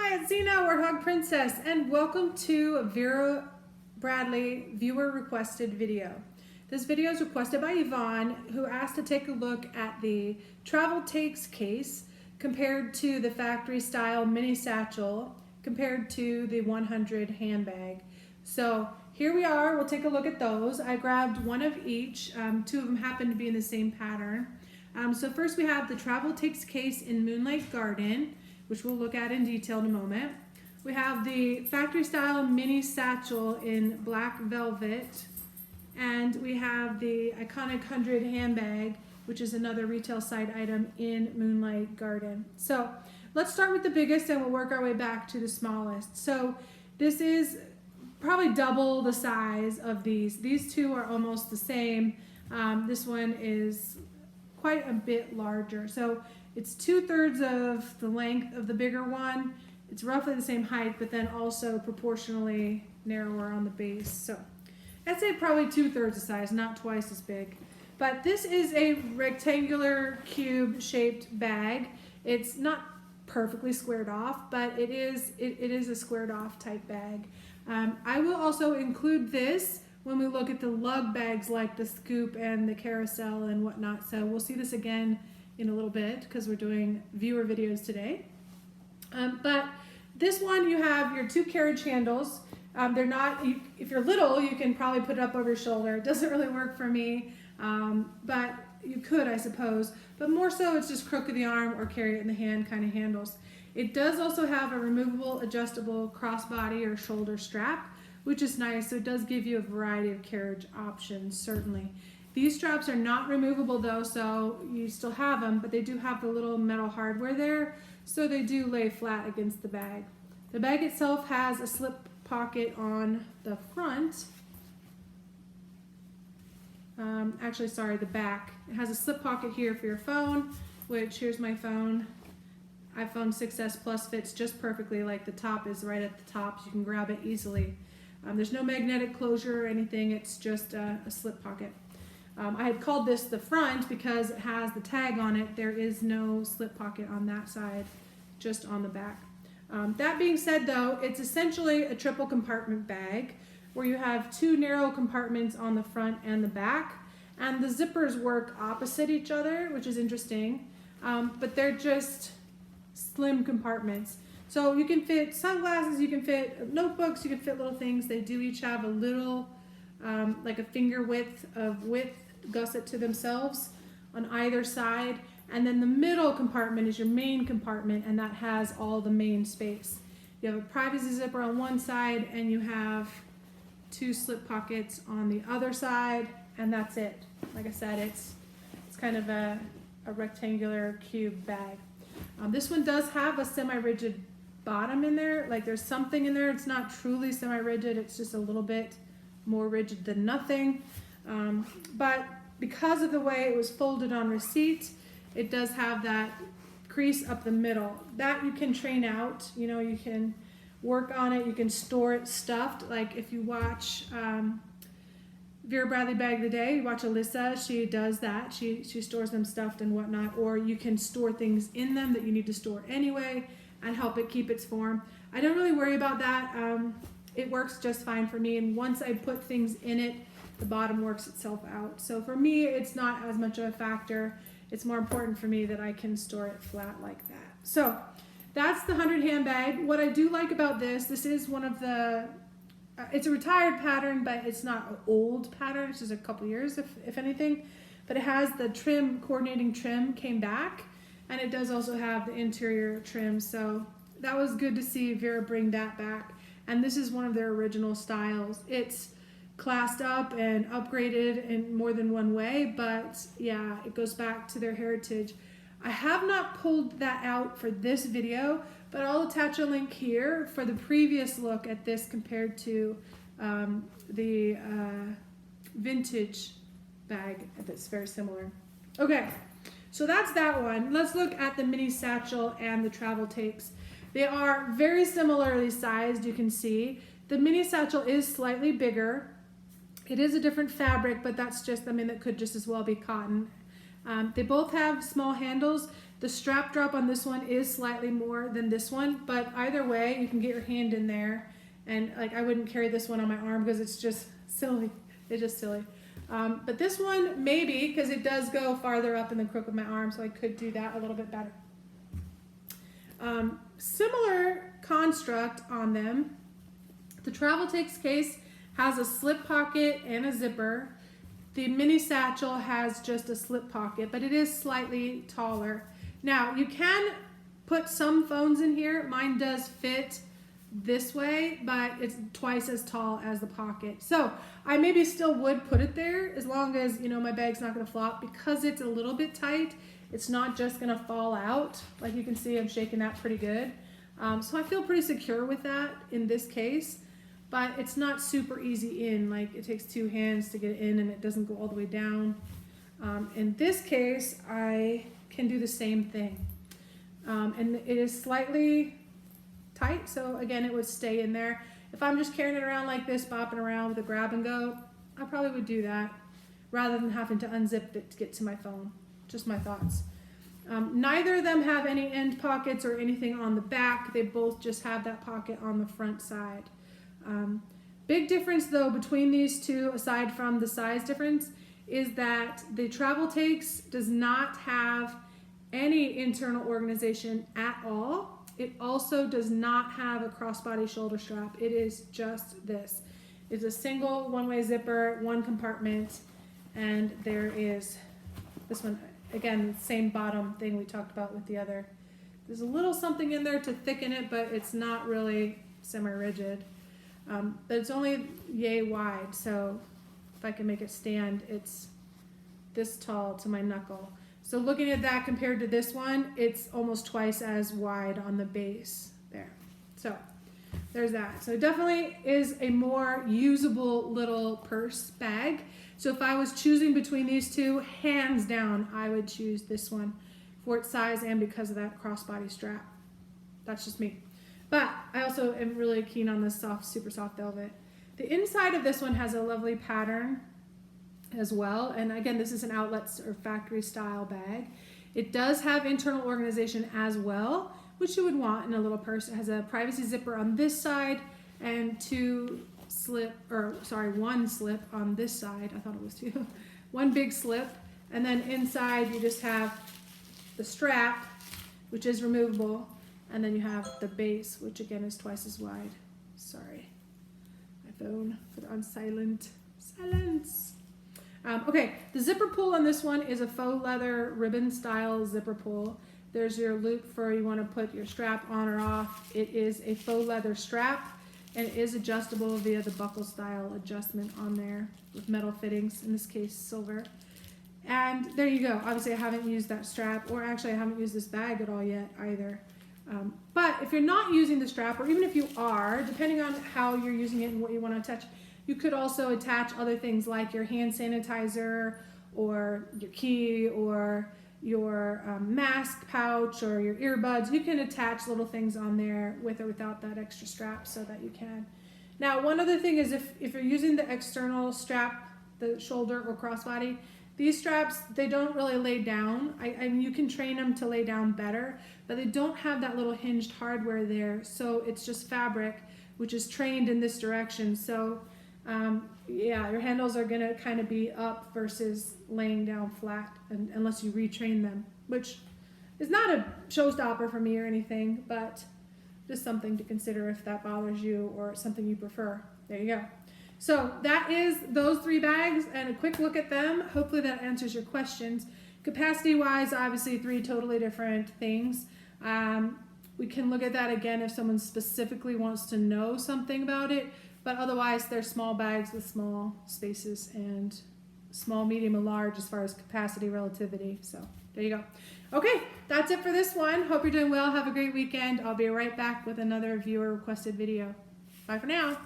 Hi, it's Zena, Warthog Princess, and welcome to a Vera Bradley viewer requested video. This video is requested by Yvonne, who asked to take a look at the Travel Takes case compared to the Factory Style Mini Satchel compared to the 100 handbag. So here we are, we'll take a look at those. I grabbed one of each, two of them happen to be in the same pattern. So first we have the Travel Takes case in Moonlight Garden, which we'll look at in detail in a moment. We have the Factory Style Mini Satchel in Black Velvet, and we have the iconic 100 handbag, which is another retail side item in Moonlight Garden. So let's start with the biggest and we'll work our way back to the smallest. So this is probably double the size of these. These two are almost the same. This one is quite a bit larger. So it's 2/3 of the length of the bigger one. It's roughly the same height, but then also proportionally narrower on the base. So I'd say probably 2/3 the size, not twice as big. But this is a rectangular cube shaped bag. It's not perfectly squared off, but it is a squared off type bag. I will also include this when we look at the lug bags like the scoop and the carousel and whatnot. So we'll see this again in a little bit because we're doing viewer videos today. But this one, you have your two carriage handles. They're not, if you're little, you can probably put it up over your shoulder. It doesn't really work for me, but you could, I suppose. But more so, it's just crook of the arm or carry it in the hand kind of handles. It does also have a removable, adjustable crossbody or shoulder strap, which is nice. So it does give you a variety of carriage options, certainly. These straps are not removable though, so you still have them, but they do have the little metal hardware there, so they do lay flat against the bag. The bag itself has a slip pocket on the front. Actually, sorry, the back. It has a slip pocket here for your phone, which here's my phone. iPhone 6s Plus fits just perfectly, like the top is right at the top, so you can grab it easily. There's no magnetic closure or anything, it's just a slip pocket. I had called this the front because it has the tag on it. There is no slip pocket on that side, just on the back. That being said though, it's essentially a triple compartment bag where you have two narrow compartments on the front and the back, and the zippers work opposite each other, which is interesting, but they're just slim compartments. So you can fit sunglasses, you can fit notebooks, you can fit little things. They do each have a little, like a finger width of gusset to themselves on either side, and then the middle compartment is your main compartment, and that has all the main space. You have a privacy zipper on one side and you have two slip pockets on the other side, and that's it. Like I said, it's kind of a rectangular cube bag. This one does have a semi-rigid bottom in there, like there's something in there. It's not truly semi-rigid, it's just a little bit more rigid than nothing. But because of the way it was folded on receipt, it does have that crease up the middle. That you can train out, you know, you can work on it, you can store it stuffed. Like if you watch Vera Bradley Bag of the Day, you watch Alyssa, she does that. She stores them stuffed and whatnot, or you can store things in them that you need to store anyway and help it keep its form. I don't really worry about that. It works just fine for me, and once I put things in it, the bottom works itself out. So for me, it's not as much of a factor. It's more important for me that I can store it flat like that. So that's the 100 handbag. What I do like about this is one of the, it's a retired pattern, but it's not an old pattern. It's just a couple years, if anything. But it has the trim, coordinating trim came back, and it does also have the interior trim. So that was good to see Vera bring that back. And this is one of their original styles. It's classed up and upgraded in more than one way, but yeah, it goes back to their heritage. I have not pulled that out for this video, but I'll attach a link here for the previous look at this compared to the vintage bag that's very similar. Okay, so that's that one. Let's look at the mini satchel and the Travel Takes. They are very similarly sized, you can see. The mini satchel is slightly bigger. It is a different fabric, but that's just, I mean, that could just as well be cotton. They both have small handles. The strap drop on this one is slightly more than this one, but either way, you can get your hand in there. And like, I wouldn't carry this one on my arm because it's just silly. It's just silly. But this one, maybe, because it does go farther up in the crook of my arm, so I could do that a little bit better. Similar construct on them. The Travel Takes case has a slip pocket and a zipper. The mini satchel has just a slip pocket, but it is slightly taller. Now, you can put some phones in here. Mine does fit this way, but it's twice as tall as the pocket. So I maybe still would put it there as long as, you know, my bag's not going to flop, because it's a little bit tight. It's not just going to fall out. Like you can see, I'm shaking that pretty good. So I feel pretty secure with that in this case, but it's not super easy in. Like, it takes two hands to get it in and it doesn't go all the way down. In this case, I can do the same thing. And it is slightly tight, so again, it would stay in there. If I'm just carrying it around like this, bopping around with a grab and go, I probably would do that rather than having to unzip it to get to my phone. Just my thoughts. Neither of them have any end pockets or anything on the back. They both just have that pocket on the front side. Big difference though between these two, aside from the size difference, is that the Travel Takes does not have any internal organization at all. It also does not have a crossbody shoulder strap. It is just this. It's a single one-way zipper, one compartment, and there is this one, again, same bottom thing we talked about with the other. There's a little something in there to thicken it, but it's not really semi-rigid. But it's only yay wide, so if I can make it stand, it's this tall to my knuckle. So looking at that compared to this one, it's almost twice as wide on the base there. So there's that. So it definitely is a more usable little purse bag. So if I was choosing between these two, hands down, I would choose this one for its size and because of that crossbody strap. That's just me. But I also am really keen on this soft, super soft velvet. The inside of this one has a lovely pattern as well, and again, this is an outlet or factory style bag. It does have internal organization as well, which you would want in a little purse. It has a privacy zipper on this side and one slip on this side. I thought it was two. One big slip, and then inside you just have the strap, which is removable, and then you have the base, which again is twice as wide. Sorry, my phone put on silent. Silence. Okay, the zipper pull on this one is a faux leather ribbon style zipper pull. There's your loop for you want to put your strap on or off. It is a faux leather strap, and it is adjustable via the buckle style adjustment on there with metal fittings, in this case silver. And there you go. Obviously I haven't used that strap, or actually I haven't used this bag at all yet either. But if you're not using the strap, or even if you are, depending on how you're using it and what you want to attach, you could also attach other things like your hand sanitizer or your key or your mask pouch or your earbuds. You can attach little things on there with or without that extra strap so that you can. Now, one other thing is if you're using the external strap, the shoulder or crossbody, these straps, they don't really lay down. And you can train them to lay down better, but they don't have that little hinged hardware there. So it's just fabric, which is trained in this direction. So yeah, your handles are gonna kind of be up versus laying down flat unless you retrain them, which is not a showstopper for me or anything, but just something to consider if that bothers you or something you prefer. There you go. So that is those three bags and a quick look at them. Hopefully that answers your questions. Capacity wise, obviously three totally different things. We can look at that again if someone specifically wants to know something about it. But otherwise, they're small bags with small spaces and small, medium, and large as far as capacity relativity. So there you go. Okay, that's it for this one. Hope you're doing well. Have a great weekend. I'll be right back with another viewer requested video. Bye for now.